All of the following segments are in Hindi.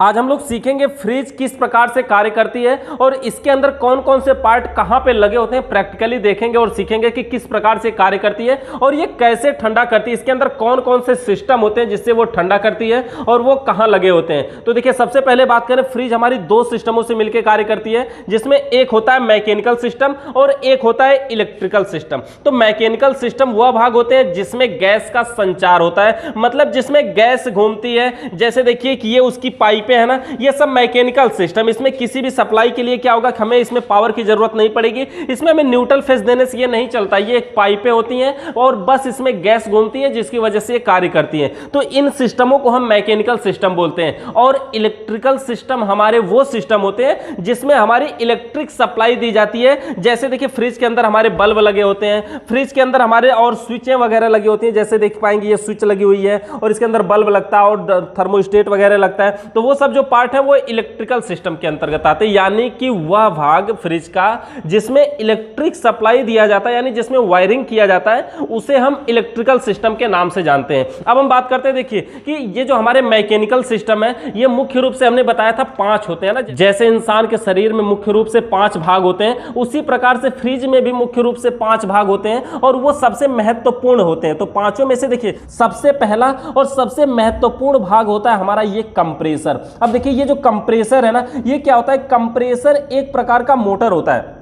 आज हम लोग सीखेंगे फ्रिज किस प्रकार से कार्य करती है और इसके अंदर कौन कौन से पार्ट कहां पे लगे होते हैं, प्रैक्टिकली देखेंगे और सीखेंगे कि किस प्रकार से कार्य करती है और ये कैसे ठंडा करती है, इसके अंदर कौन कौन से सिस्टम होते हैं जिससे वो ठंडा करती है और वो कहां लगे होते हैं। तो देखिए, सबसे पहले बात करें, फ्रिज हमारी दो सिस्टमों से मिलकर कार्य करती है, जिसमें एक होता है मैकेनिकल सिस्टम और एक होता है इलेक्ट्रिकल सिस्टम। तो मैकेनिकल सिस्टम वह भाग होते हैं जिसमें गैस का संचार होता है, मतलब जिसमें गैस घूमती है। जैसे देखिए कि ये उसकी पाइप है ना, ये सब मैकेनिकल सिस्टम। इसमें किसी भी सप्लाई के लिए क्या होगा, हमें इसमें पावर की जरूरत नहीं पड़ेगी, इसमें हमें न्यूट्रल फेस देने से ये नहीं चलता। ये एक पाइपें होती हैं और बस इसमें गैस घूमती है जिसकी वजह से ये कार्य करती है। तो इन सिस्टमों को हम मैकेनिकल सिस्टम बोलते हैं। और इलेक्ट्रिकल सिस्टम हमारे वो सिस्टम होते हैं जिसमें हमारी इलेक्ट्रिक सप्लाई दी जाती है। जैसे देखिए, फ्रिज के अंदर हमारे बल्ब लगे होते हैं, फ्रिज के अंदर हमारे और स्विचें वगैरह लगी होती हैं। जैसे देख पाएंगे ये स्विच लगी हुई है और इसके अंदर बल्ब लगता है और थर्मोस्टेट वगैरह लगता है। तो वो सब जो पार्ट है वो इलेक्ट्रिकल सिस्टम के अंतर्गत आते हैं, यानी कि वह भाग फ्रिज का जिसमें इलेक्ट्रिक सप्लाई दिया जाता है, यानी जिसमें वायरिंग किया जाता है, उसे हम इलेक्ट्रिकल सिस्टम के नाम से जानते हैं। अब हम बात करते हैं, देखिए कि ये जो हमारे मैकेनिकल सिस्टम है, ये मुख्य रूप से हमने बताया था 5 होते हैं ना। जैसे इंसान के शरीर में मुख्य रूप से 5 भाग होते हैं, उसी प्रकार से फ्रिज में भी मुख्य रूप से 5 भाग होते हैं और वो सबसे महत्वपूर्ण होते हैं। तो पांचों में से देखिए, सबसे पहला और सबसे महत्वपूर्ण भाग होता है हमारा ये कंप्रेसर। अब देखिए, ये जो कंप्रेसर है ना, ये क्या होता है, कंप्रेसर एक प्रकार का मोटर होता है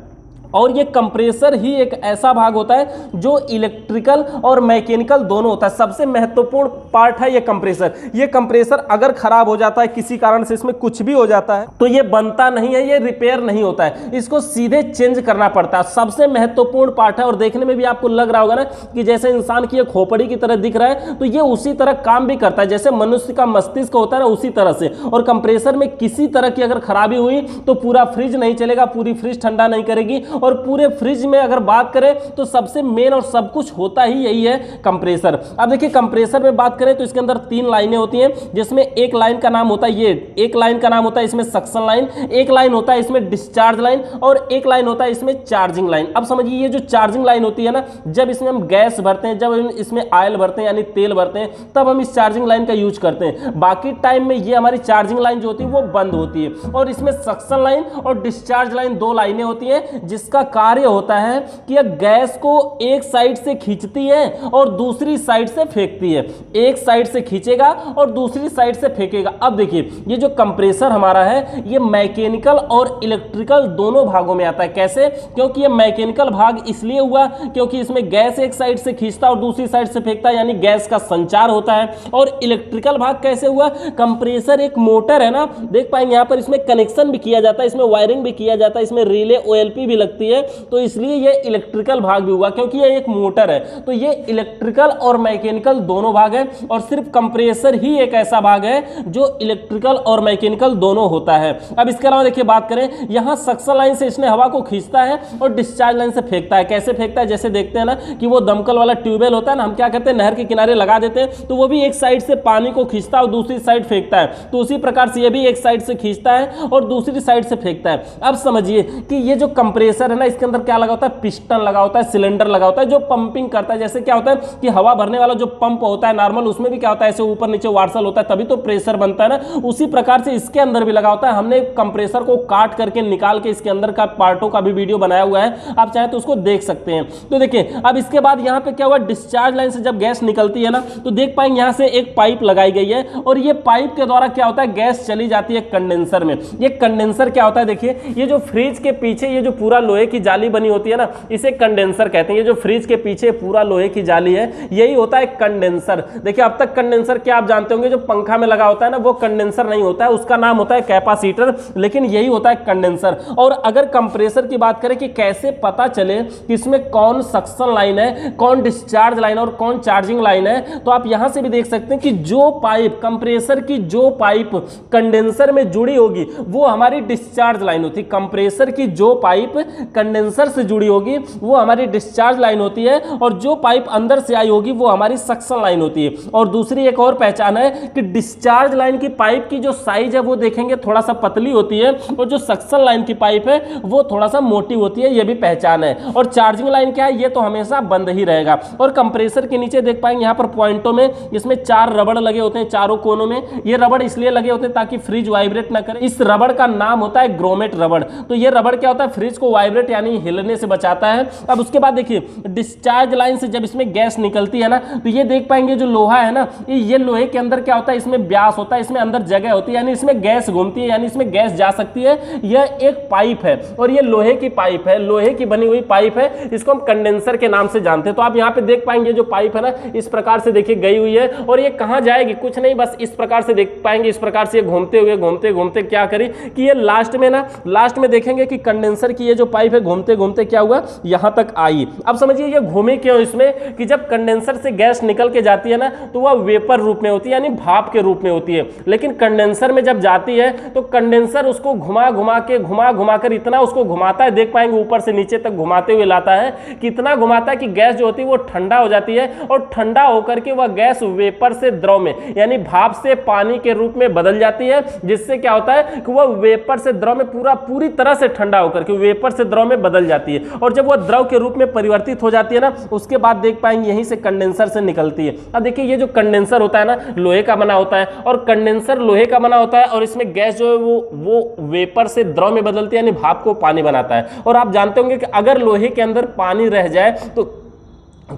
और ये कंप्रेसर ही एक ऐसा भाग होता है जो इलेक्ट्रिकल और मैकेनिकल दोनों होता है। सबसे महत्वपूर्ण पार्ट है ये कंप्रेसर। ये कंप्रेसर अगर खराब हो जाता है, किसी कारण से इसमें कुछ भी हो जाता है, तो ये बनता नहीं है, ये रिपेयर नहीं होता है, इसको सीधे चेंज करना पड़ता है। सबसे महत्वपूर्ण पार्ट है और देखने में भी आपको लग रहा होगा ना कि जैसे इंसान की एक खोपड़ी की तरह दिख रहा है, तो ये उसी तरह काम भी करता है जैसे मनुष्य का मस्तिष्क होता है ना, उसी तरह से। और कंप्रेसर में किसी तरह की अगर खराबी हुई तो पूरा फ्रिज नहीं चलेगा, पूरी फ्रिज ठंडा नहीं करेगी। और पूरे फ्रिज में अगर बात करें तो सबसे मेन और सब कुछ होता ही यही है, कंप्रेसर। अब देखिए, कंप्रेसर में बात करें तो इसके अंदर 3 लाइनें होती हैं, जिसमें एक लाइन का नाम होता है एक लाइन का नाम होता है इसमें सक्शन लाइन, एक लाइन होता है इसमें डिस्चार्ज लाइन और एक लाइन होता है इसमें चार्जिंग लाइन। अब समझिए, ये जो चार्जिंग लाइन होती है ना, जब इसमें हम गैस भरते हैं, जब इसमें ऑयल भरते हैं यानी तेल भरते हैं, तब हम इस चार्जिंग लाइन का यूज करते हैं। बाकी टाइम में ये हमारी चार्जिंग लाइन जो होती है वो बंद होती है। और इसमें सक्शन लाइन और डिस्चार्ज लाइन 2 लाइनें होती हैं, जिसका कार्य होता है कि यह गैस को एक साइड से खींचती है और दूसरी साइड से फेंकती है। एक साइड से खींचेगा और दूसरी साइड से फेंकेगा। अब देखिए, ये जो कंप्रेसर हमारा है, ये मैकेनिकल और इलेक्ट्रिकल दोनों भागों में आता है। कैसे? क्योंकि ये मैकेनिकल भाग इसलिए हुआ क्योंकि इसमें गैस एक साइड से खींचता और दूसरी साइड से फेंकता, यानी गैस का संचार होता है। और इलेक्ट्रिकल भाग कैसे हुआ? कंप्रेसर एक मोटर है ना, देख पाएंगे यहां पर, इसमें कनेक्शन भी किया जाता है, इसमें वायरिंग भी किया जाता है, इसमें रिले OLP भी लगती है, तो इसलिए ये इलेक्ट्रिकल भाग भी हुआ क्योंकि ये एक मोटर है। तो ये इलेक्ट्रिकल और मैकेनिकल दोनों भाग है और सिर्फ कंप्रेसर ही एक ऐसा भाग है जो इलेक्ट्रिकल और मैकेनिकल दोनों होता है। अब इसके अलावा देखिए, बात करें, यहां सक्शन लाइन से इसने हवा को खींचता है और डिस्चार्ज लाइन से फेंकता है। कैसे फेंकता है? जैसे देखते हैं ना कि वो दमकल वाला ट्यूबवेल होता है ना, हम क्या करते हैं, नहर के किनारे लगा देते हैं, तो वो भी एक साइड से पानी को खींचता है और दूसरी साइड फेंकता है। तो उसी प्रकार से ये भी एक साइड से खींचता है और दूसरी साइड से फेंकता है। अब समझिए कि ये जो कंप्रेसर है ना, इसके अंदर क्या लगा होता है, पिस्टन लगा होता है, सिलेंडर लगा होता है जो पंपिंग करता है। जैसे क्या होता है कि हवा भरने वाला जो पंप होता है नॉर्मल, उसमें भी क्या होता है, ऐसे ऊपर नीचे वार्सल होता है, तभी तो प्रेशर बनता है ना। उसी प्रकार से इसके अंदर भी लगा होता है। हमने कंप्रेसर को काट करके निकाल के इसके अंदर का पार्टों का भी वीडियो बनाया हुआ है, आप चाहे तो उसको देख सकते हैं। तो देखिए, अब इसके बाद यहाँ पे क्या हुआ, डिस्चार्ज लाइन से जब गैस निकलती है ना, तो देख पाएंगे यहाँ से एक पाइप लगाई गई है और ये पाइप के द्वारा क्या होता है, गैस चली जाती है कंडेंसर में। ये कंडेंसर क्या होता है, देखिए, ये जो फ्रिज के पीछे ये जो पूरा लोहे की जाली बनी होती है ना, इसे कंडेंसर कहते हैं। ये जो फ्रिज के पीछे पूरा लोहे की जाली है, यही होता है कंडेंसर। देखिए, अब तक कंडेंसर क्या आप जानते होंगे, जो पंखा में लगा होता है ना, वो कंडेंसर नहीं होता है, उसका नाम होता है कैपेसिटर, लेकिन यही होता है कंडेंसर। और अगर कंप्रेसर की बात करें कि कैसे पता चले कि इसमें कौन सक्शन लाइन है, कौन डिस्चार्ज लाइन और कौन चार्जिंग लाइन है, तो आप यहां से भी देख सकते हैं कि जो पाइप, कंप्रेसर की जो पाइप कंडेंसर में जुड़ी होगी, वो हमारी डिस्चार्ज लाइन होती है। कंप्रेसर की जो पाइप कंडेंसर से जुड़ी होगी वो हमारी डिस्चार्ज लाइन होती है, और जो पाइप अंदर से आई होगी वो हमारी सक्शन लाइन होती है। और दूसरी एक और पहचान है कि डिस्चार्ज लाइन की पाइप की जो साइज है वो देखेंगे थोड़ा सा पतली होती है, और जो सक्शन लाइन की पाइप है वो थोड़ा सा मोटी होती है, ये भी पहचान है। और चार्जिंग लाइन क्या है, ये तो हमेशा बंद ही रहेगा। और कंप्रेसर के नीचे देख पाएंगे यहाँ पर पॉइंटों में इसमें 4 रबड़ लगे होते हैं चारों कोनों में। ये रबड़ इसलिए लगे होते हैं ताकि फ्रिज वाइब्रेट ना करे। इस रबड़ का नाम होता है ग्रोमेट रबड़। तो ये रबड़ क्या होता है, फ्रिज को वाइब्रेट यानी हिलने से बचाता है। अब उसके बाद देखिए डिस्चार्ज लाइन से जब इसमें गैस निकलती है ना, तो ये देख पाएंगे जो लोहा है ना, ये लोहे के अंदर क्या होता है, इसमें व्यास होता है, इसमें अंदर जगह होती है, यानी इसमें गैस घूमती है, यानी इसमें गैस जा सकती है। यह एक पाइप है और ये लोहे की पाइप है, लोहे की बनी हुई पाइप है, इसको हम कंडेंसर के नाम से जानते हैं। तो आप यहाँ पे देख पाएंगे जो पाइप है ना, इस प्रकार से देखिए गई हुई है, और ये कहाँ जाएगी, कुछ नहीं, बस इस प्रकार से देख पाएंगे, इस प्रकार से घूमते हुए घूमते घूमते क्या करी कि ये लास्ट में ना, लास्ट में देखेंगे कि कंडेंसर की ये जो पाइप है घूमते घूमते क्या हुआ, यहां तक आई। अब समझिए ये घूमे क्यों इसमें, कि जब कंडेंसर से गैस निकल के जाती है ना, तो वह वेपर रूप में होती है, यानी भाप के रूप में होती है। लेकिन कंडेंसर में जब जाती है तो कंडेंसर उसको घुमा घुमा कर इतना उसको घुमाता है, देख पाएंगे ऊपर से नीचे तक घुमाते हुए लाता है, कितना घुमाता है कि गैस जो होती है वो ठंडा हो जाती है, और ठंडा होकर के वह गैस वेपर से द्रव में यानी भाप से पानी के रूप में बदल जाती है, जिससे क्या होता है कि वह वेपर से द्रव में पूरी तरह से ठंडा होकर के वेपर से द्रव में बदल जाती है। और जब वह द्रव के रूप में परिवर्तित हो जाती है ना, उसके बाद देख पाएंगे यहीं से कंडेंसर से निकलती है। अब देखिए ये जो कंडेंसर होता है ना, लोहे का बना होता है, और कंडेंसर लोहे का बना होता है, और इसमें गैस जो है वो वेपर से द्रव में बदलती है, यानी भाप को पानी बनाता है। और आप जानते होंगे कि अगर लोहे के अंदर पानी रह जाए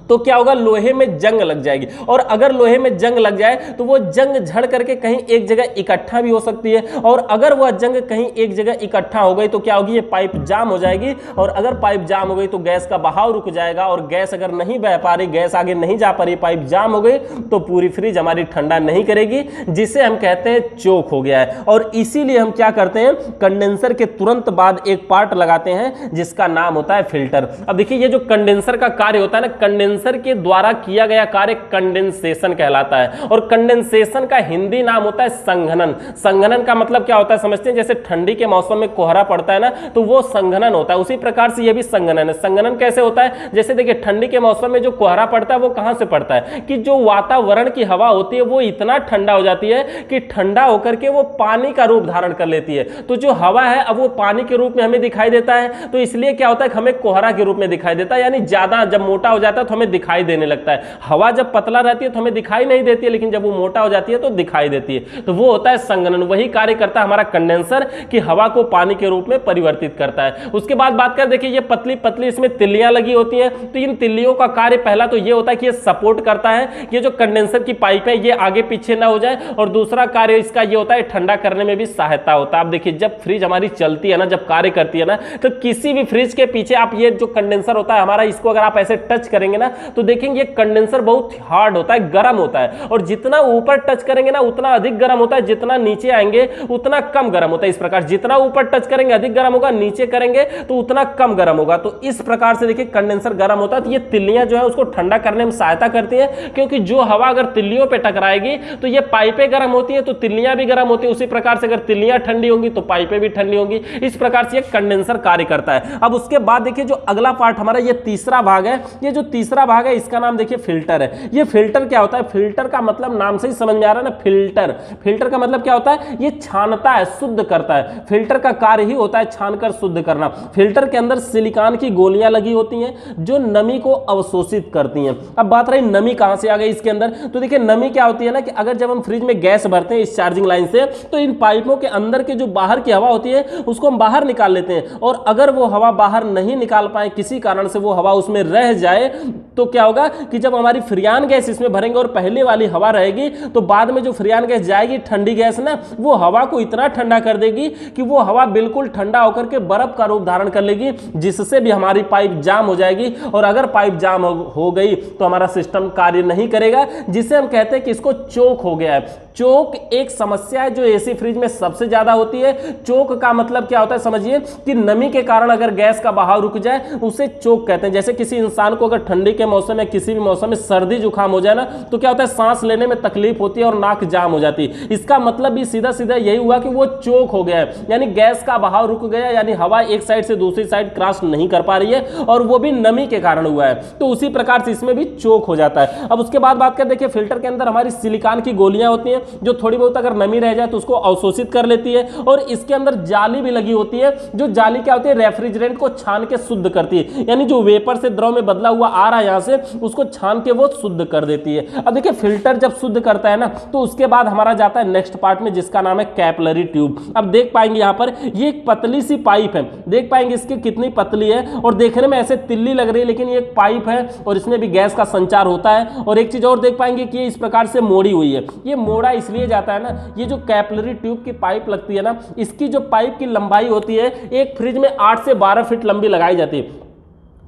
तो क्या होगा, लोहे में जंग लग जाएगी, और अगर लोहे में जंग लग जाए तो वो जंग झड़ करके कहीं एक जगह इकट्ठा भी हो सकती है, और अगर वह जंग कहीं एक जगह इकट्ठा हो गई तो क्या होगी, ये पाइप जाम हो जाएगी, और अगर पाइप जाम हो गई तो गैस का बहाव रुक जाएगा, और गैस अगर नहीं बह पा रही, गैस आगे नहीं जा पा रही, पाइप जाम हो गई, तो पूरी फ्रिज हमारी ठंडा नहीं करेगी, जिसे हम कहते हैं चोक हो गया है। और इसीलिए हम क्या करते हैं, कंडेंसर के तुरंत बाद एक पार्ट लगाते हैं जिसका नाम होता है फिल्टर। अब देखिए ये जो कंडेंसर का कार्य होता है ना, कंडेंसर के द्वारा किया गया कार्य कंडेंसेशन कहलाता है, और कंडेंसेशन का हिंदी नाम होता है संघनन। संघनन का मतलब क्या होता है समझते हैं, जैसे ठंडी के मौसम में कोहरा पड़ता है ना, तो वो संघनन होता है, उसी प्रकार से ये भी संघनन है। संघनन कैसे होता है, जैसे देखिए ठंडी के मौसम में जो कोहरा पड़ता है वो कहां से पड़ता है, कि जो वातावरण की हवा होती है वो इतना ठंडा हो जाती है कि ठंडा होकर के वो पानी का रूप धारण कर लेती है। तो जो हवा है अब वो पानी के रूप में हमें दिखाई देता है, तो इसलिए क्या होता है हमें कोहरा के रूप में दिखाई देता है, यानी ज्यादा जब मोटा हो जाता है तो हमें दिखाई देने लगता है। हवा जब पतला रहती है तो हमें दिखाई नहीं देती है, लेकिन जब वो मोटा हो जाती है तो दिखाई देती है। तो वो होता है संघनन। वही कार्य करता है हमारा कंडेंसर, कि हवा को पानी के रूप में परिवर्तित करता है। उसके बाद बात करें, देखिए ये पतली पतली इसमें तिल्लियां लगी होती हैं, तो इन तिल्लियों का कार्य पहला तो ये होता है कि ये सपोर्ट करता है, ये जो कंडेंसर की पाइप है ये आगे पीछे ना हो जाए, और दूसरा कार्य इसका ये होता है ठंडा करने में भी सहायता होता है। आप देखिए जब फ्रिज हमारी चलती है ना, जब कार्य करती है ना, तो किसी भी फ्रिज के पीछे आप ये जो कंडेंसर होता है हमारा, इसको अगर आप ऐसे टच करेंगे ना, तो देखेंगे कंडेंसर बहुत हार्ड होता है, गर्म होता है, और जितना ऊपर टच करेंगे ना उतना अधिक गर्म होता है, जितना नीचे आएंगे उतना कम गर्म होता है। इस प्रकार जितना ऊपर टच करेंगे अधिक गर्म होगा, नीचे करेंगे तो उतना कम गर्म होगा। तो इस प्रकार से देखिए कंडेंसर गर्म होता है, तो ये तिल्लियां जो है उसको ठंडा करने में सहायता करती है, क्योंकि जो हवा अगर तिल्लियों पे टकराएगी तो ये पाइपें गर्म होती है, तो तिल्लियां भी गर्म होती है। उसी प्रकार से अगर तिल्लियां ठंडी होंगी तो पाइपें भी ठंडी होंगी। इस प्रकार से ये कंडेंसर कार्य करता है। अब उसके बाद देखिए जो अगला पार्ट हमारा ये तीसरा भाग है, ये जो तीसरा भाग है इसका नाम देखिए फिल्टर है। ये फिल्टर क्या होता है, फिल्टर का मतलब नाम से ही समझ में आ रहा है ना, फिल्टर। फिल्टर का मतलब क्या होता है, ये छानता है, शुद्ध करता है। फिल्टर का कार्य ही होता है छानकर शुद्ध करना। फिल्टर के अंदर सिलिकॉन की गोलियां लगी होती हैं जो नमी को अवशोषित करती हैं। अब बात रही नमी कहां से आ गई इसके अंदर, तो देखिए नमी क्या होती है ना, कि अगर जब हम फ्रिज में गैस भरते हैं इस चार्जिंग लाइन से, तो इन पाइपों के अंदर के जो बाहर की हवा होती है उसको हम बाहर निकाल लेते हैं, और अगर वो हवा बाहर नहीं निकाल पाए, किसी कारण से वो हवा उसमें रह जाए, तो क्या होगा कि जब हमारी फ्रियान गैस इसमें भरेंगे और पहले वाली हवा रहेगी, तो बाद में जो फ्रियान गैस जाएगी ठंडी गैस ना, वो हवा को इतना ठंडा कर देगी कि वो हवा बिल्कुल ठंडा होकर के बर्फ का रूप धारण कर लेगी, जिससे भी हमारी पाइप जाम हो जाएगी। और अगर पाइप जाम हो गई तो हमारा सिस्टम कार्य नहीं करेगा, जिसे हम कहते हैं कि इसको चोक हो गया है। चोक एक समस्या है जो एसी फ्रिज में सबसे ज्यादा होती है। चोक का मतलब क्या होता है समझिए कि नमी के कारण अगर गैस का बहाव रुक जाए उसे चोक कहते हैं। जैसे किसी इंसान को अगर ठंडी के मौसम में किसी भी मौसम में सर्दी जुकाम हो जाए ना तो क्या होता है सांस लेने में तकलीफ होती है और नाक जाम हो जाती है। इसका मतलब भी सीधा सीधा यही हुआ कि वो चोक हो गया है, यानी गैस का बहाव रुक गया, यानी हवा एक साइड से दूसरी साइड क्रॉस नहीं कर पा रही है और वो भी नमी के कारण हुआ है। तो उसी प्रकार से इसमें भी चोक हो जाता है। अब उसके बाद बात कर देखिए फिल्टर के अंदर हमारी सिलिकॉन की गोलियां होती हैं जो थोड़ी बहुत अगर नमी रह जाए तो उसको अवशोषित कर लेती है, और इसके अंदर जाली भी लगी होती है। जो जाली क्या होती है रेफ्रिजरेंट को छान के शुद्ध करती है, यानी जो वेपर से द्रव में बदला हुआ आ रहा है यहां से उसको छान के वो शुद्ध कर देती है। अब देखिए फिल्टर जब शुद्ध करता है ना तो उसके बाद हमारा जाता है नेक्स्ट पार्ट में जिसका नाम है कैपिलरी ट्यूब। अब देख पाएंगे यहां पर ये एक पतली सी पाइप है, देख पाएंगे इसकी कितनी पतली है और देखने में ऐसे तिल्ली लग रही है लेकिन ये एक पाइप है और इसमें भी गैस का संचार होता है। और एक चीज और देख पाएंगे कि ये इस प्रकार से मोड़ी हुई है। ये मोड़ा इसलिए जाता है ना, ये जो कैपिलरी ट्यूब की पाइप लगती है ना इसकी जो पाइप की लंबाई होती है एक फ्रिज में 8 से 12 फीट लंबी लगाई जाती है,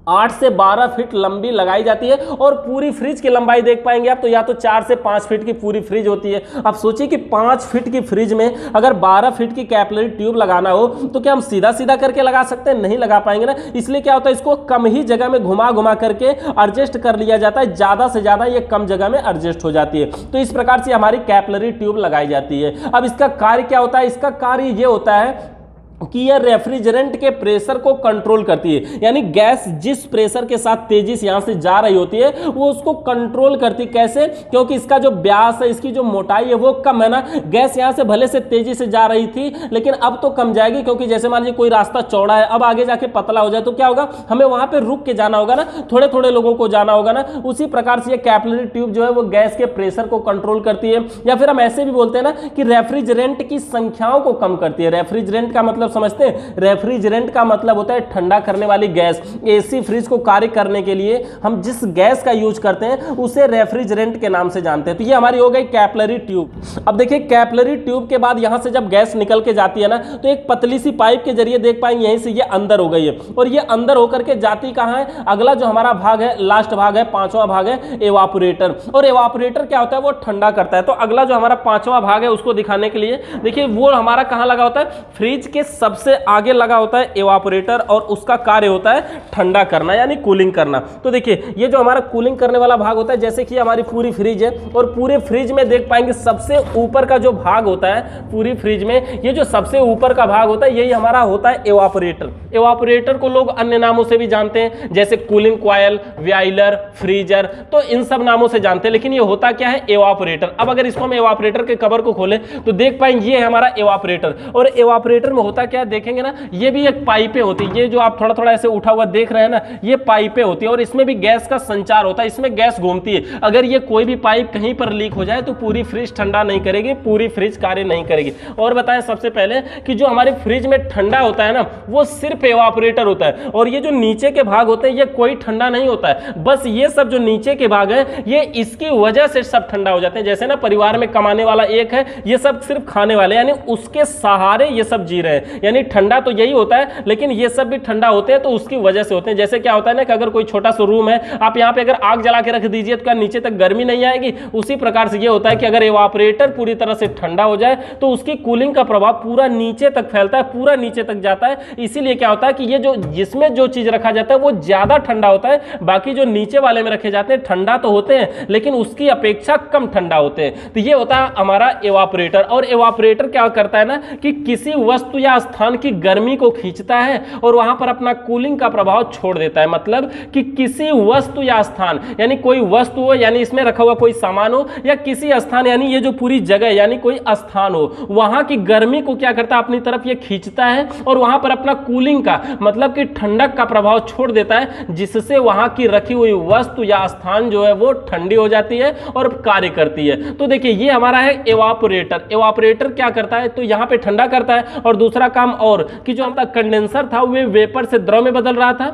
8 से 12 फीट लंबी लगाई जाती है। और पूरी फ्रिज की लंबाई देख पाएंगे आप तो या तो 4 से 5 फीट की पूरी फ्रिज होती है। अब सोचिए कि 5 फीट की फ्रिज में अगर 12 फीट की कैपिलरी ट्यूब लगाना हो तो क्या हम सीधा सीधा करके लगा सकते हैं? नहीं लगा पाएंगे ना। इसलिए क्या होता है इसको कम ही जगह में घुमा घुमा करके एडजस्ट कर लिया जाता है, ज्यादा से ज्यादा ये कम जगह में एडजस्ट हो जाती है। तो इस प्रकार से हमारी कैपिलरी ट्यूब लगाई जाती है। अब इसका कार्य क्या होता है? इसका कार्य ये होता है कि यह रेफ्रिजरेंट के प्रेशर को कंट्रोल करती है, यानी गैस जिस प्रेशर के साथ तेजी से यहां से जा रही होती है वो उसको कंट्रोल करती है। कैसे? क्योंकि इसका जो व्यास है, इसकी जो मोटाई है वो कम है ना। गैस यहां से भले से तेजी से जा रही थी लेकिन अब तो कम जाएगी, क्योंकि जैसे मान लीजिए कोई रास्ता चौड़ा है अब आगे जाके पतला हो जाए तो क्या होगा, हमें वहां पर रुक के जाना होगा ना, थोड़े थोड़े लोगों को जाना होगा ना। उसी प्रकार से ये कैपिलरी ट्यूब जो है वो गैस के प्रेशर को कंट्रोल करती है। या फिर हम ऐसे भी बोलते हैं ना कि रेफ्रिजरेंट की संख्याओं को कम करती है। रेफ्रिजरेंट का मतलब समझते हैं? रेफ्रिजरेंट का मतलब होता है ठंडा करने वाली गैस। एसी फ्रिज को कार्य करने के लिए हम जिस गैस का यूज करते हैं उसे रेफ्रिजरेंट के नाम से जानते हैं। तो ये हमारी हो गई कैपिलरी ट्यूब। अब देखिए कैपिलरी ट्यूब के बाद यहां से जब गैस निकल के जाती है ना तो एक पतली सी पाइप के जरिए देख पाएंगे यहीं से ये अंदर हो गई है, और ये अंदर होकर के जाती कहां है? अगला जो हमारा भाग है, लास्ट भाग है, 5वां भाग है एवापोरेटर। और एवापोरेटर क्या होता है? वो ठंडा करता है। तो अगला जो हमारा 5वां भाग है उसको दिखाने के लिए देखिए वो हमारा कहां लगा होता है? फ्रिज के सबसे आगे लगा होता है एवापोरेटर, और उसका कार्य होता है ठंडा करना यानी कूलिंग करना। तो देखिए ये जो हमारा कूलिंग करने वाला भाग होता है, जैसे कि हमारी पूरी फ्रिज है और पूरे फ्रिज में देख पाएंगे सबसे ऊपर का जो भाग होता है पूरी फ्रिज में, ये जो सबसे ऊपर का भाग होता है यही हमारा होता है एवापोरेटर। एवापोरेटर को लोग अन्य नामों से भी जानते हैं जैसे कूलिंग कॉइल, व्याइलर, फ्रीजर, तो इन सब नामों से जानते हैं, लेकिन ये होता क्या है? एवापोरेटर। अब अगर इसको हम एवापोरेटर के कवर को खोलें तो देख पाएंगे ये है हमारा एवापोरेटर। और एवापोरेटर में होता क्या है देखेंगे ना, ये भी एक पाइपें होती है। ये जो आप थोड़ा थोड़ा ऐसे उठा हुआ देख रहे हैं ना, ये पाइपें होती है और इसमें भी गैस का संचार होता है, इसमें गैस घूमती है। अगर ये कोई भी पाइप कहीं पर लीक हो जाए तो पूरी फ्रिज ठंडा नहीं करेगी, पूरी फ्रिज कार्य नहीं करेगी। और बताएं सबसे पहले कि जो हमारे फ्रिज में ठंडा होता है ना वो सिर्फ एवापोरेटर होता है, और ये जो नीचे के भाग होते हैं ये कोई ठंडा नहीं होता है। बस ये सब जो नीचे के भाग है ये इसकी वजह से सब ठंडा हो जाते हैं। जैसे ना परिवार में कमाने वाला एक है, ये सब सिर्फ खाने वाले, यानी उसके सहारे ये सब जी रहे हैं। यानी ठंडा तो यही होता है लेकिन ये सब भी ठंडा होते हैं तो उसकी वजह से होते हैं। जैसे क्या होता है ना कि अगर कोई छोटा सा रूम है, आप यहाँ पे अगर आग जला के रख दीजिए तो क्या नीचे तक गर्मी नहीं आएगी? उसी प्रकार से ये होता है कि अगर एवापोरेटर पूरी तरह से ठंडा हो जाए तो उसकी कूलिंग का प्रभाव पूरा नीचे तक फैलता है, पूरा नीचे तक जाता है। इसीलिए क्या होता है कि ये जो जिसमें जो चीज रखा जाता है वो ज्यादा ठंडा होता है, बाकी जो नीचे वाले में रखे जाते हैं ठंडा तो होते हैं लेकिन उसकी अपेक्षा कम ठंडा होते हैं। तो ये होता है हमारा एवापोरेटर। और एवापोरेटर क्या करता है ना कि किसी वस्तु या स्थान की गर्मी को खींचता है और वहां पर अपना कूलिंग का प्रभाव छोड़ देता है। मतलब कि किसी वस्तु या स्थान, यानी कोई वस्तु हो, यानी इसमें रखा हुआ कोई सामान हो, या किसी स्थान यानी ये जो पूरी जगह यानी कोई स्थान हो, वहां की गर्मी को क्या करता है? अपनी तरफ ये खींचता है और वहां पर अपना कूलिंग का मतलब कि ठंडक का प्रभाव छोड़ देता है, जिससे वहां की रखी हुई वस्तु या स्थान जो है वो ठंडी हो जाती है और कार्य करती है। तो देखिए ये हमारा है एवापोरेटर। एवापोरेटर क्या करता है? तो यहां पे ठंडा करता है। और दूसरा काम और कि जो हमारा कंडेंसर था वे वेपर से द्रव में बदल रहा था,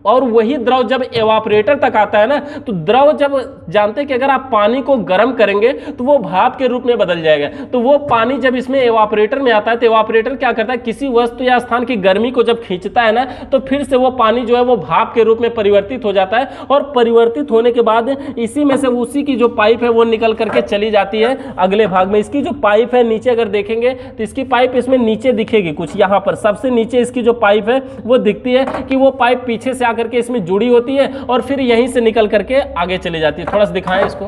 और वही द्रव जब एवापोरेटर तक आता है ना, तो द्रव जब जानते हैं कि अगर आप पानी को गर्म करेंगे तो वो भाप के रूप में बदल जाएगा। तो वो पानी जब इसमें एवापोरेटर में आता है तो एवापोरेटर क्या करता है, किसी वस्तु या स्थान की गर्मी को जब खींचता है ना, तो फिर से वो पानी जो है वो भाप के रूप में परिवर्तित हो जाता है, और परिवर्तित होने के बाद इसी में से उसी की जो पाइप है वो निकल करके चली जाती है अगले भाग में। इसकी जो पाइप है नीचे अगर देखेंगे तो इसकी पाइप इसमें नीचे दिखेगी कुछ, यहाँ पर सबसे नीचे इसकी जो पाइप है वो दिखती है कि वो पाइप पीछे से आकर के इसमें जुड़ी होती है और फिर यहीं से निकल करके आगे चली जाती है। थोड़ा सा दिखाएं इसको,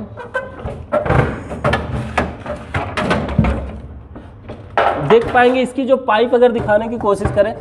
देख पाएंगे इसकी जो पाइप अगर दिखाने की कोशिश करें,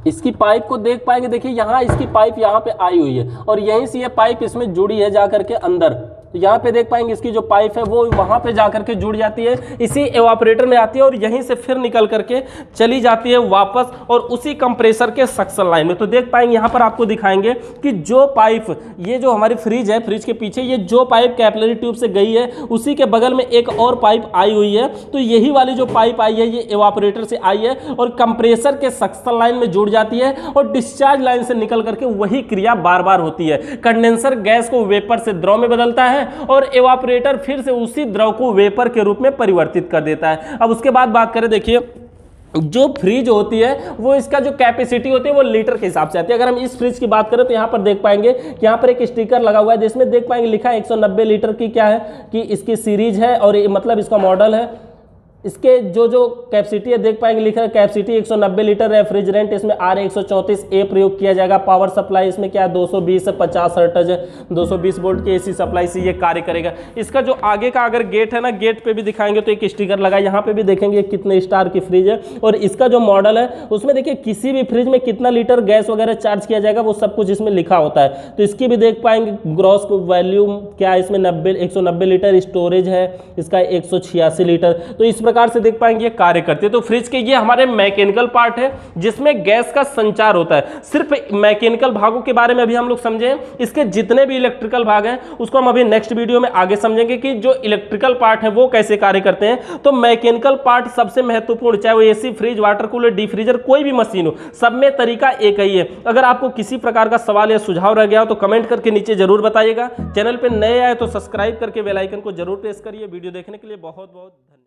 इसकी पाइप को देख पाएंगे, देखिए यहाँ इसकी पाइप यहाँ पे आई हुई है और यहीं से ये पाइप इसमें जुड़ी है जाकर के अंदर। तो यहाँ पे देख पाएंगे इसकी जो पाइप है वो वहां पे जाकर के जुड़ जाती है, इसी एवापोरेटर में आती है और यहीं से फिर निकल करके चली जाती है वापस और उसी कंप्रेसर के सक्शन लाइन में। तो देख पाएंगे यहाँ पर आपको दिखाएंगे कि जो पाइप, ये जो हमारी फ्रिज है, फ्रिज के पीछे ये जो पाइप कैपिलरी ट्यूब से गई है उसी के बगल में एक और पाइप आई हुई है। तो यही वाली जो पाइप आई है ये एवापोरेटर से आई है और कंप्रेसर के सक्शन लाइन में जुड़ जाती है और डिस्चार्ज लाइन से निकल करके वही क्रिया बार बार होती है। कंडेंसर गैस को वेपर से द्रव में बदलता है और एवापोरेटर फिर से उसी द्रव को वेपर के रूप में परिवर्तित कर देता है। अब उसके बाद बात करें, देखिए जो फ्रिज होती है वो इसका जो कैपेसिटी होती है वो लीटर के हिसाब से आती है। अगर हम इस फ्रिज की बात करें तो यहाँ पर देख पाएंगे कि यहाँ पर एक स्टिकर लगा हुआ है जिसमें देख पाएंगे लिखा है 190 लीटर की क्या है कि इसकी सीरीज है और मतलब इसका मॉडल है। इसके जो कैपेसिटी है देख पाएंगे लिखा है कैपेसिटी 190 लीटर। रेफ्रिजरेंट इसमें R134A प्रयोग किया जाएगा। पावर सप्लाई इसमें क्या है 220 से 50 हर्ट्ज है, 220 वोल्ट की AC सप्लाई से ये कार्य करेगा। इसका जो आगे का अगर गेट है ना, गेट पे भी दिखाएंगे तो एक स्टिकर लगा, यहाँ पे भी देखेंगे कितने स्टार की फ्रिज है और इसका जो मॉडल है उसमें देखिए किसी भी फ्रिज में कितना लीटर गैस वगैरह चार्ज किया जाएगा वो सब कुछ इसमें लिखा होता है। तो इसकी भी देख पाएंगे ग्रॉस वैल्यूम क्या है, इसमें 190 लीटर स्टोरेज है, इसका 186 लीटर। तो इस प्रकार से देख पाएंगे ये कार्य करते हैं। तो फ्रिज के ये हमारे मैकेनिकल पार्ट है जिसमें गैस का संचार होता है। सिर्फ मैकेनिकल भागों के बारे में अभी हम लोग समझे, इसके जितने भी इलेक्ट्रिकल भाग हैं उसको हम अभी नेक्स्ट वीडियो में आगे समझेंगे कि जो इलेक्ट्रिकल पार्ट है वो कैसे कार्य करते हैं। तो मैकेनिकल पार्ट सबसे महत्वपूर्ण, चाहे वो AC, फ्रिज, वाटर कूलर, डीफ्रीजर, कोई भी मशीन हो, सब में तरीका एक ही है। अगर आपको किसी प्रकार का सवाल या सुझाव रह गया हो तो कमेंट करके नीचे जरूर बताइएगा। चैनल पे नए आए तो सब्सक्राइब करके बेल आइकन को जरूर प्रेस करिए। वीडियो देखने के लिए बहुत बहुत धन्यवाद।